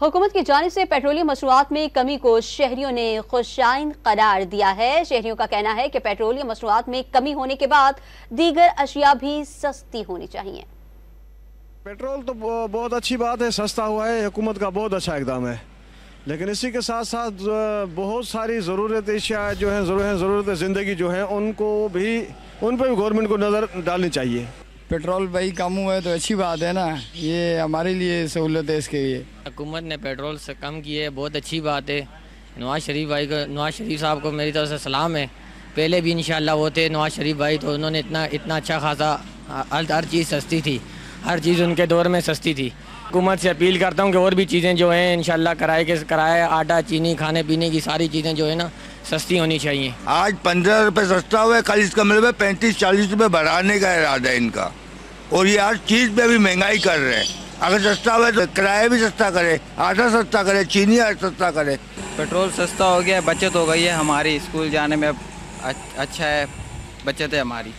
हुकूमत की जानिब से पेट्रोलियम मसनूआत में कमी को शहरियों ने खुशाइन करार दिया है। शहरियों का कहना है कि पेट्रोलियम मसनूआत में कमी होने के बाद दीगर अशिया भी सस्ती होनी चाहिए। पेट्रोल तो बहुत अच्छी बात है, सस्ता हुआ है, हुकूमत का बहुत अच्छा इकदाम है, लेकिन इसी के साथ साथ बहुत सारी ज़रूरत अशिया जो हैं, ज़रूरत ज़िंदगी जो हैं, उन पर भी गवर्नमेंट को नज़र डालनी चाहिए। पेट्रोल भाई कम हुआ है तो अच्छी बात है ना, ये हमारे लिए सहूलत है इसके लिए। हुकूमत ने पेट्रोल से कम किए है, बहुत अच्छी बात है। नवाज शरीफ साहब को मेरी तरफ से सलाम है। पहले भी इंशाल्लाह वो थे नवाज शरीफ भाई, तो उन्होंने इतना अच्छा खासा हर चीज़ सस्ती थी, हर चीज़ उनके दौर में सस्ती थी। हुकूमत से अपील करता हूँ कि और भी चीज़ें जो हैं इंशाल्लाह कराए आटा चीनी खाने पीने की सारी चीज़ें जो है ना सस्ती होनी चाहिए। आज 15 रुपये सस्ता हुआ है, कल इसका मतलब 35-40 रुपये बढ़ाने का इरादा है इनका, और ये हर चीज़ पे भी महंगाई कर रहे हैं। अगर सस्ता हुआ तो किराया भी सस्ता करे, आटा सस्ता करे, चीनी सस्ता करे। पेट्रोल सस्ता हो गया है, बचत हो गई है हमारी, स्कूल जाने में अब अच्छा है, बचत है हमारी।